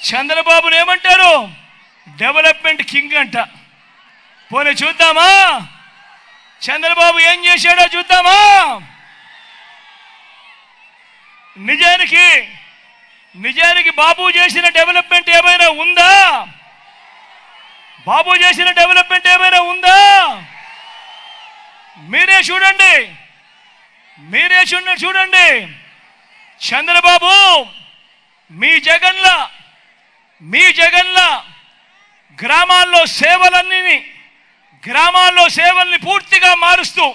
చంద్రబాబుని ఏమంటారు? Development king అంట. పోనీ చూద్దామా చంద్రబాబు ఏం చేశాడో చూద్దామా. నిజానికి బాబు చేసిన డెవలప్మెంట్ ఏమైనా ఉందా? బాబు చేసిన డెవలప్మెంట్ ఏమైనా ఉందా? మీరే చూడండి. చంద్రబాబు మీ జగన్ల గ్రామాల్లో సేవల్ని పూర్తిగా మారుస్తూ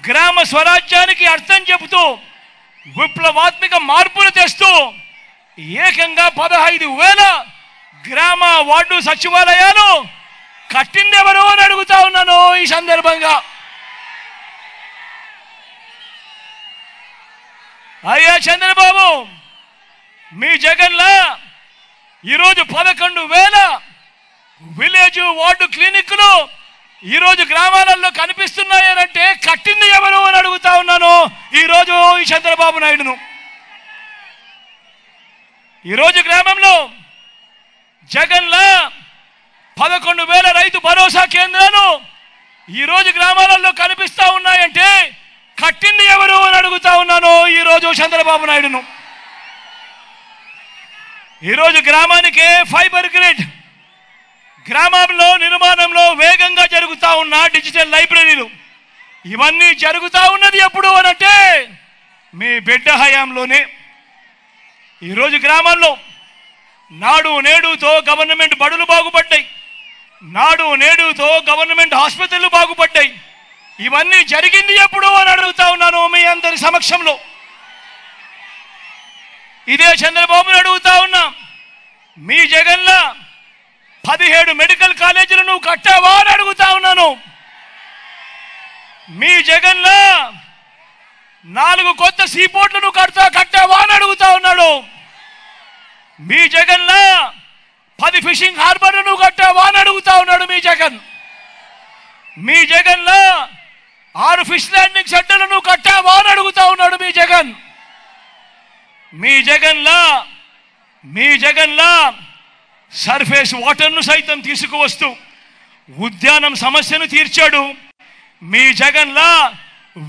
గ్రామ స్వరాజ్యానికి అర్థం చెబుతూ విప్లవాత్మక మార్పులు తెస్తూ ఏకంగా 15,000 గ్రామ వార్డు సచివాలయాలు కట్టిందెవరు అని అడుగుతా ఉన్నాను ఈ సందర్భంగా. అయ్యా చంద్రబాబు, మీ జగన్లా ఈరోజు 11,000 విలేజ్ వార్డు క్లినిక్లు ఈరోజు గ్రామాలలో కనిపిస్తున్నాయనంటే కట్టింది ఎవరు అని అడుగుతా ఉన్నాను ఈరోజు ఈ చంద్రబాబు నాయుడును. ఈరోజు గ్రామంలో జగన్లా 11,000 రైతు భరోసా కేంద్రాలు ఈరోజు గ్రామాలలో కనిపిస్తా ఉన్నాయంటే కట్టింది ఎవరు అని అడుగుతా ఉన్నాను ఈరోజు చంద్రబాబు నాయుడును. ఈరోజు గ్రామానికి ఫైబర్ గ్రిడ్, గ్రామంలో నిర్మాణంలో వేగంగా జరుగుతూ ఉన్న డిజిటల్ లైబ్రరీలు, ఇవన్నీ జరుగుతూ ఉన్నది ఎప్పుడు అనంటే మీ బిడ్డ హయాంలోనే. ఈరోజు గ్రామాల్లో నాడు నేడుతో గవర్నమెంట్ బడులు బాగుపడ్డాయి, నాడు నేడుతో గవర్నమెంట్ ఆసుపత్రులు బాగుపడ్డాయి. ఇవన్నీ జరిగింది ఎప్పుడు అని అడుగుతా ఉన్నాను మీ అందరి సమక్షంలో. ఇదే చంద్రబాబుని అడుగుతా ఉన్నా, మీ జగన్లా 17 మెడికల్ కాలేజీలు నువ్వు కట్టావా అని అడుగుతా ఉన్నాను. మీ జగన్లా 4 కొత్త సీపోర్ట్లు నువ్వు కట్టావా అని అడుగుతా ఉన్నాడు. మీ జగన్లా 10 ఫిషింగ్ హార్బర్లు నువ్వు కట్టావా అని అడుగుతా ఉన్నాడు మీ జగన్. మీ జగన్లా 6 ఫిష్ ల్యాండింగ్ సెంటర్లు నువ్వు కట్టావా అని అడుగుతా ఉన్నాడు మీ జగన్. మీ జగన్లా సర్ఫేస్ వాటర్ను సైతం తీసుకువస్తూ ఉద్యానం సమస్యను తీర్చాడు. మీ జగన్లా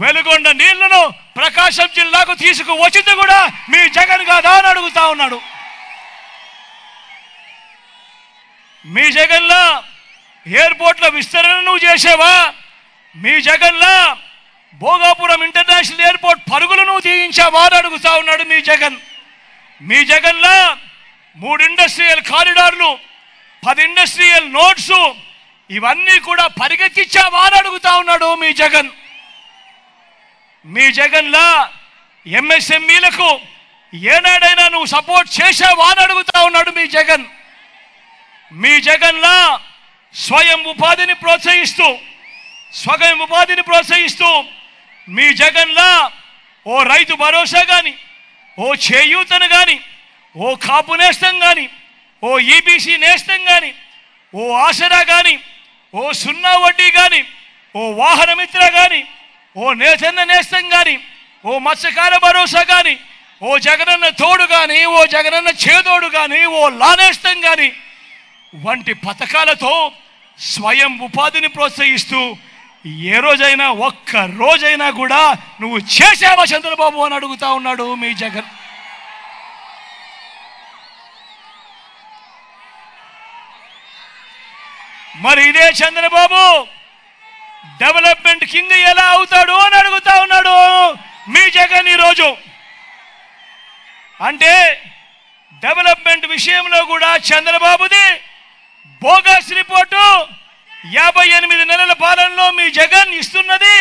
వెలుగొండ నీళ్లను ప్రకాశం జిల్లాకు తీసుకువచ్చింది కూడా మీ జగన్ కాదా అని అడుగుతా ఉన్నాడు. మీ జగన్లా ఎయిర్పోర్ట్ల విస్తరణ నువ్వు చేసావా? మీ జగన్లా భోగాపురం ఇంటర్నేషనల్ ఎయిర్పోర్ట్ పరుగులు నువ్వు తీయించావా అని అడుగుతా ఉన్నాడు మీ జగన్. మీ జగన్లా 3 ఇండస్ట్రియల్ కారిడార్లు, 10 ఇండస్ట్రియల్ నోట్స్, ఇవన్నీ కూడా పరిగెత్తించావా అని అడుగుతా ఉన్నాడు మీ జగన్. మీ జగన్లా ఎంఎస్ఎంఈలకు ఏనాడైనా నువ్వు సపోర్ట్ చేసావా అని అడుగుతా ఉన్నాడు మీ జగన్. మీ జగన్లా స్వయం ఉపాధిని ప్రోత్సహిస్తూ మీ జగన్లా ఓ రైతు భరోసా కానీ, ఓ చేయూతను కానీ, ఓ కాపు నేస్తం కానీ, ఓ ఈబీసీ నేస్తం కానీ, ఓ ఆసరా కానీ, ఓ 0 వడ్డీ కానీ, ఓ వాహన మిత్ర కానీ, ఓ నేతన్న నేస్తం కానీ, ఓ మత్స్యకార భరోసా కానీ, ఓ జగనన్న తోడు కానీ, ఓ జగనన్న చేదోడు కానీ, ఓ లానేస్తం కానీ వంటి పథకాలతో స్వయం ఉపాధిని ప్రోత్సహిస్తూ ఏ రోజైనా ఒక్క రోజైనా కూడా నువ్వు చేసావా చంద్రబాబు అని అడుగుతా ఉన్నాడు మీ జగన్. మరి ఇదే చంద్రబాబు డెవలప్మెంట్ కింగ్ ఎలా అవుతాడు అని అడుగుతా ఉన్నాడు మీ జగన్ ఈరోజు. అంటే డెవలప్మెంట్ విషయంలో కూడా చంద్రబాబుది బోగస్ రిపోర్టు. 58 నెలల పాలనలో మీ జగన్ ఇస్తున్నది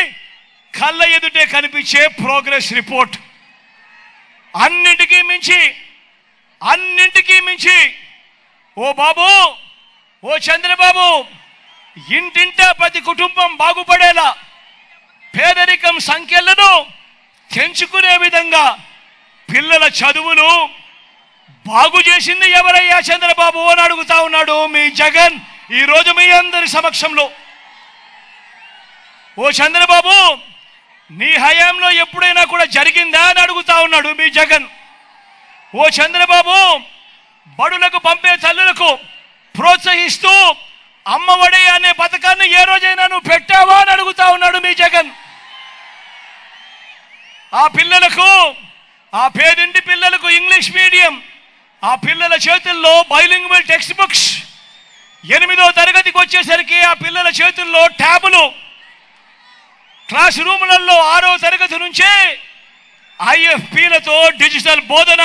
కళ్ళ ఎదుటే కనిపించే ప్రోగ్రెస్ రిపోర్ట్. అన్నింటికీ మించి ఓ బాబు, ఓ చంద్రబాబు, ఇంటింటా ప్రతి కుటుంబం బాగుపడేలా పేదరికం సంఖ్యలను తెంచుకునే విధంగా పిల్లల చదువులు బాగు చేసింది ఎవరయ్యా చంద్రబాబు అని అడుగుతా ఉన్నాడు మీ జగన్ ఈరోజు మీ అందరి సమక్షంలో. ఓ చంద్రబాబు, నీ హయాంలో ఎప్పుడైనా కూడా జరిగిందా అని అడుగుతా ఉన్నాడు మీ జగన్. ఓ చంద్రబాబు, బడులకు పంపే తల్లులకు ప్రోత్సహిస్తూ అమ్మఒడి అనే పథకాన్ని ఏ రోజైనా నువ్వు పెట్టావా అని అడుగుతా ఉన్నాడు మీ జగన్. ఆ పిల్లలకు, ఆ పేదింటి పిల్లలకు ఇంగ్లీష్ మీడియం, ఆ పిల్లల చేతుల్లో బైలింగ్వల్ టెక్స్ట్ బుక్స్, 8వ తరగతికి వచ్చేసరికి ఆ పిల్లల చేతుల్లో ట్యాబులు, క్లాస్ రూములలో 6వ తరగతి నుంచే IFPలతో డిజిటల్ బోధన,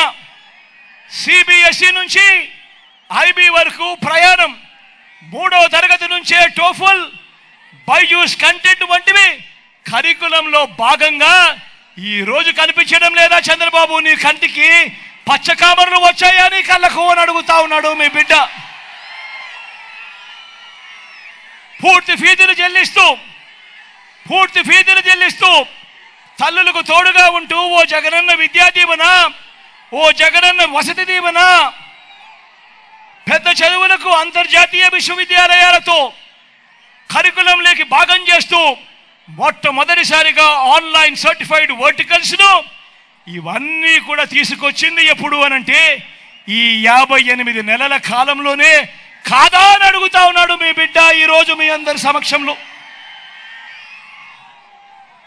CBSE నుంచి IB వరకు ప్రయాణం, 3వ తరగతి నుంచే టోఫల్, బైజూస్ కంటెంట్ వంటివి కరికులంలో భాగంగా ఈ రోజు కనిపించడం లేదా చంద్రబాబు? నీ కంటికి పచ్చకామర్లు వచ్చాయా నీ కళ్ళకు అని అడుగుతా ఉన్నాడు మీ బిడ్డ. పూర్తి ఫీజులు చెల్లిస్తూ తల్లులకు తోడుగా ఉంటూ ఓ జగనన్న విద్యా దీవెన, ఓ జగనన్న వసతి దీవెన, పెద్ద చదువులకు అంతర్జాతీయ విశ్వవిద్యాలయాలతో కరికులంలోకి భాగం చేస్తూ మొట్టమొదటిసారిగా ఆన్లైన్ సర్టిఫైడ్ వర్టికల్స్ను ఇవన్నీ కూడా తీసుకొచ్చింది ఎప్పుడు అనంటే ఈ 58 నెలల కాలంలోనే కాదా అని అడుగుతా ఉన్నాడు మీ బిడ్డ ఈరోజు మీ అందరి సమక్షంలో.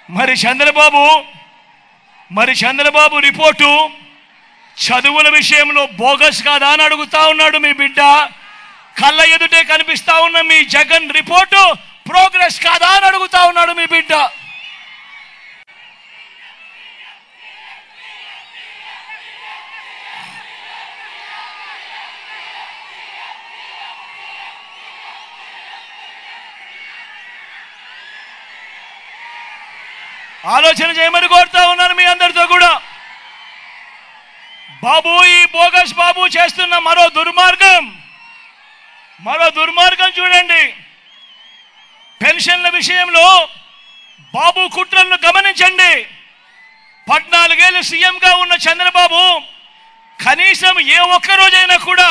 మరి చంద్రబాబు రిపోర్టు చదువుల విషయంలో బోగస్ కాదా అని అడుగుతా ఉన్నాడు మీ బిడ్డ. కళ్ళ ఎదుటే కనిపిస్తా ఉన్న మీ జగన్ రిపోర్టు ప్రోగ్రెస్ కాదా అని అడుగుతా ఉన్నాడు మీ బిడ్డ. ఆలోచన చేయమని కోరుతా ఉన్నాను మీ అందరితో కూడా. బాబు, ఈ బోగస్ బాబు చేస్తున్న మరో దుర్మార్గం చూడండి. పెన్షన్ల విషయంలో బాబు కుట్రలను గమనించండి. 14 ఏళ్ళు సీఎంగా ఉన్న చంద్రబాబు కనీసం ఏ ఒక్క రోజైనా కూడా